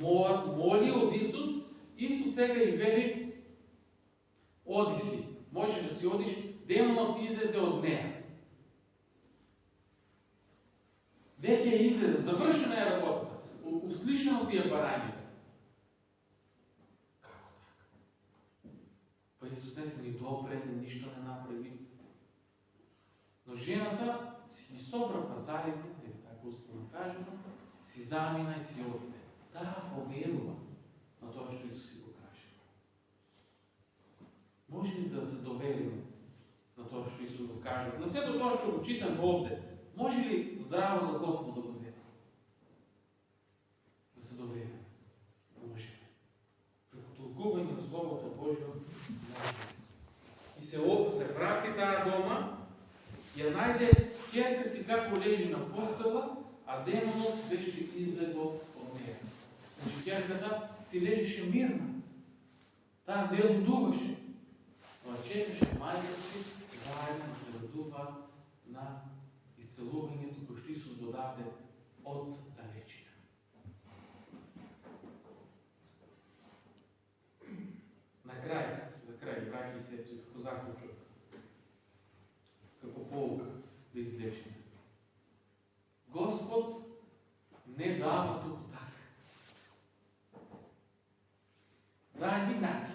моли од Исус, Исус сега и вели, оди си, можеш да си одиш, демонот излезе од нея. Веќе излезе, завршена е работата, услишано ти е барањето. Како така? Па Исус не се ни добре, ништо не направи. Но жената си ги собра панталите, така условно кажено, си замина и си одиде. Таа поверува на тоа што Исус си го каже. Може ли да се довериме на тоа што Исус го каже? На сето тоа што го читам овде, може ли здраво за готово да го земе? Да се довериме? Може. Преку толкување на Словото Божјо, може. И се врати таа дома, ја најде ќерка си како лежи на постела, а демонот беше излегол од неја. Значи ќерката си лежеше мирна. Таа не лудуваше. Но чекаше мајка си заедно да се радуваат на исцелувањето кој што Исус го даде од далечина. На крај, за крај, браќи и сестри, како заклучок, како поука да извлечеме. Господ не дава туку така. Дај ми нати.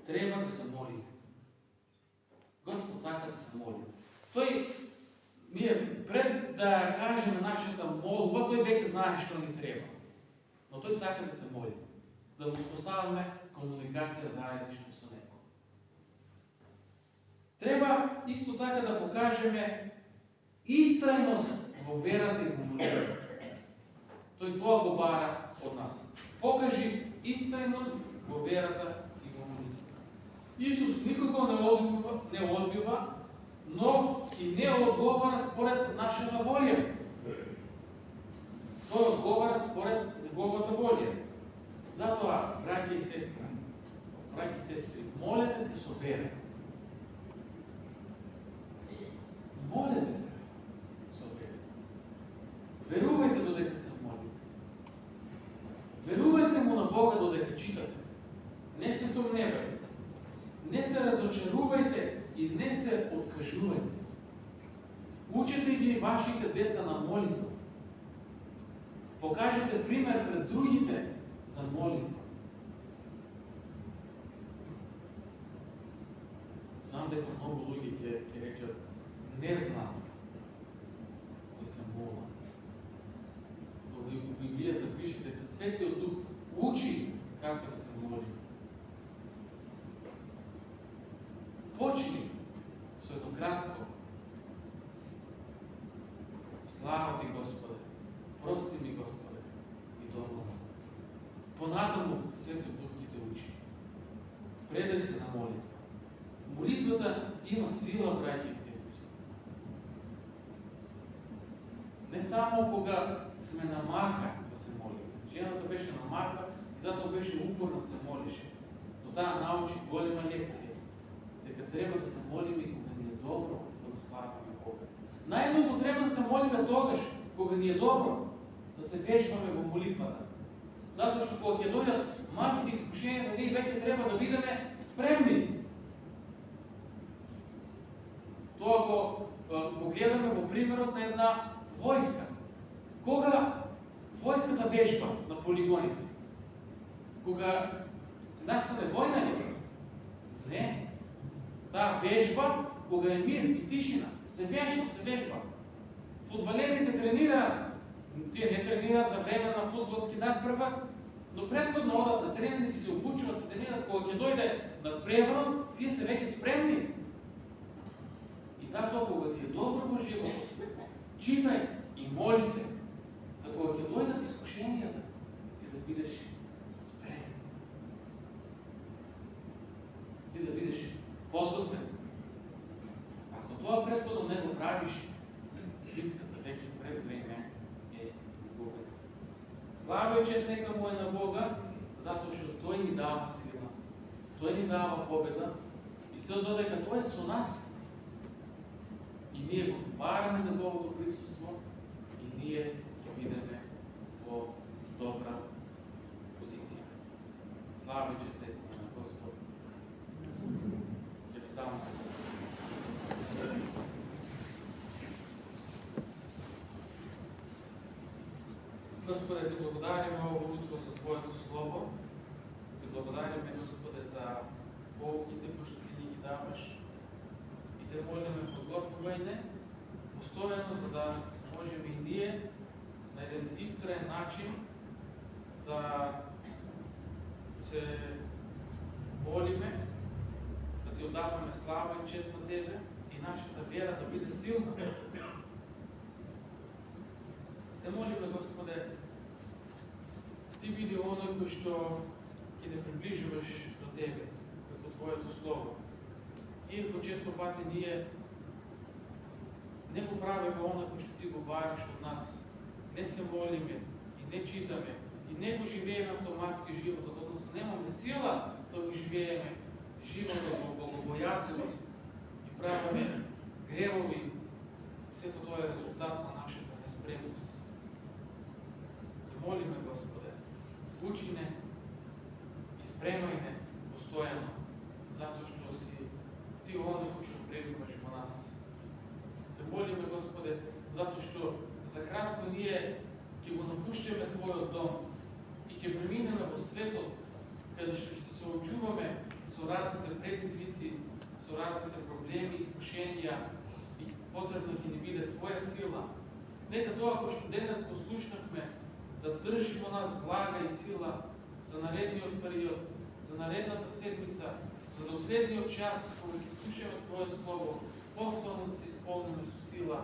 Треба да се молиме. Господ сака да се молиме. Тој, ние пред да кажеме нашата молба, тој веќе знае што ни треба. Но тој сака да се моли. Да воспоставаме комуникација заедничко со него. Треба исто така да покажеме истрајност во верата и во молитвата. Тој тоа го бара од нас. Покажи истрајност во верата и во молитвата. Исус никого не одбива, но и не одговара според нашата волја. Тој одговара според неговата волја. Затоа, браќи и сестри, молете се со вера. Молете се со вера. Верувајте додека се молите. Верувајте му на Бога додека читате. Не се сомневајте. Не се разочарувајте и не се откажувајте. Учете ги вашите деца на молитва. Покажете пример пред другите за молитва. Знам дека многу луѓе ќе речат, не знам да се мола. Но во Библијата пише дека Светиот Дух учи како да се моли. Почни со едно кратко. Слава ти, Господе, прости ми, Господе, и добро. Понатаму Светиот Дух ќе те учи. Предај се на молитва. Молитвата има сила, браќи и сестри. Не само кога сме на мака да се молиме. Жената беше на мака и затоа беше упорна се молише. Но таа научи голема лекција. Дека треба да се молиме кога ни е добро, да го славаме Бога. Најмногу треба да се молиме тогаш, кога ни е добро, да се вежбаме во молитвата. Затоа што кога ќе дојдат маките искушенията, ние веќе треба да бидеме спремни. Тоа го гледаме во примерот на една војска. Кога војската вежба на полигоните? Кога настане војна ли? Не. Таа вежба, кога е мир и тишина, се вежба. Фудбалерите тренираат. Тие не тренираат за време на фудбалски надпревар, но претходно одат на терен да си се обучуват, се тренираат, кога ќе дојде надпреварот, тие се веќе спремни. И затоа кога ти е добро во животот, читај и моли се, за кога ќе дојдат искушенијата, ти да бидеш спремен. Ти да бидеш подготвен. Ако тоа претходно не го правиш, битката веќе пред време е изгубена. Слава и чест нека му е на Бога, затоа што Тој ни дава сила, Тој ни дава победа и се додека Тој е со нас и ние го бараме неговото присуство и ние ќе бидеме во Господе, Ти благодарим ovo утро за Твоето Слово. Ти благодарим, Господе, за полуките, които Ти ни ги даваш. И Те молиме, подготвяй не постоянно, за да можем и ние на един истинен начин да се молиме, да Ти отдаваме слава и чест на Тебе и нашата вера да биде силна. Те молиме, Господе, Ти биди оној кој што ќе не приближуваш до Тебе, како Твоето Слово. Иако често пати ние не го правиме оној кој што Ти го бараш од нас, не се молиме и не читаме и не го живееме автоматски животот, односно немаме сила да го живееме животот во богобојазливост и правиме гревови, сето тоа е резултат на нашата неспремност. Те молиме, Господе, учи не и спремај не постојано, затоа што си Ти оној кој што пребиваш во нас. Те молиме, Господе, затоа што за кратко ние ќе го напуштиме Твојот дом и ќе преминеме во светот, каде што ќе се соочуваме со разните предизвици, со разните проблеми, искушенија и потребно ќе ни биде Твоја сила. Нека тоа кој што денес го слушнахме да држи во нас влага и сила за наредниот период, за наредната седмица, за да следниот час, кога ќе слушаме Твоето Слово, повторно да се исполниме со сила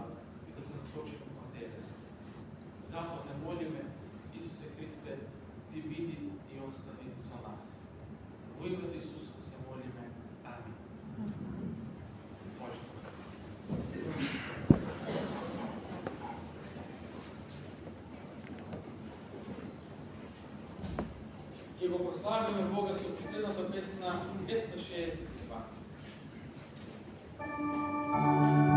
и да се насочиме кон Тебе. Затоа те молиме, Исусе Христе, Ти биди и остани со нас. Во името Исусово се молиме. Амин. Можете да се. Ќе го прославиме Бога со последната песна 262. Amen.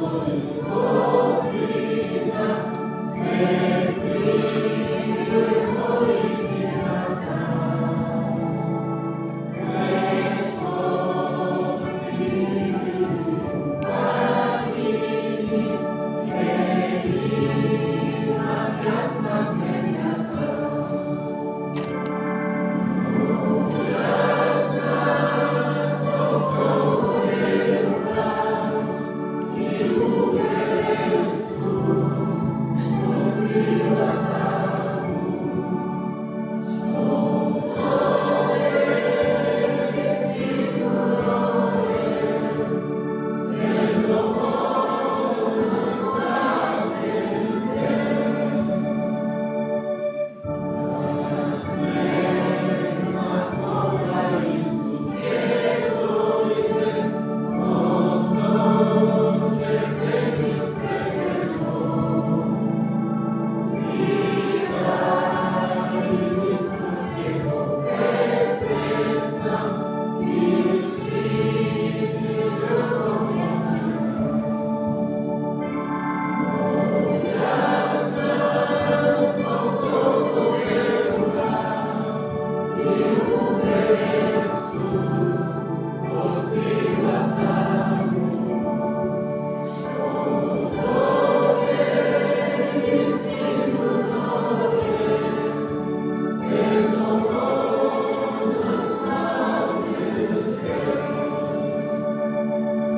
Благодаря.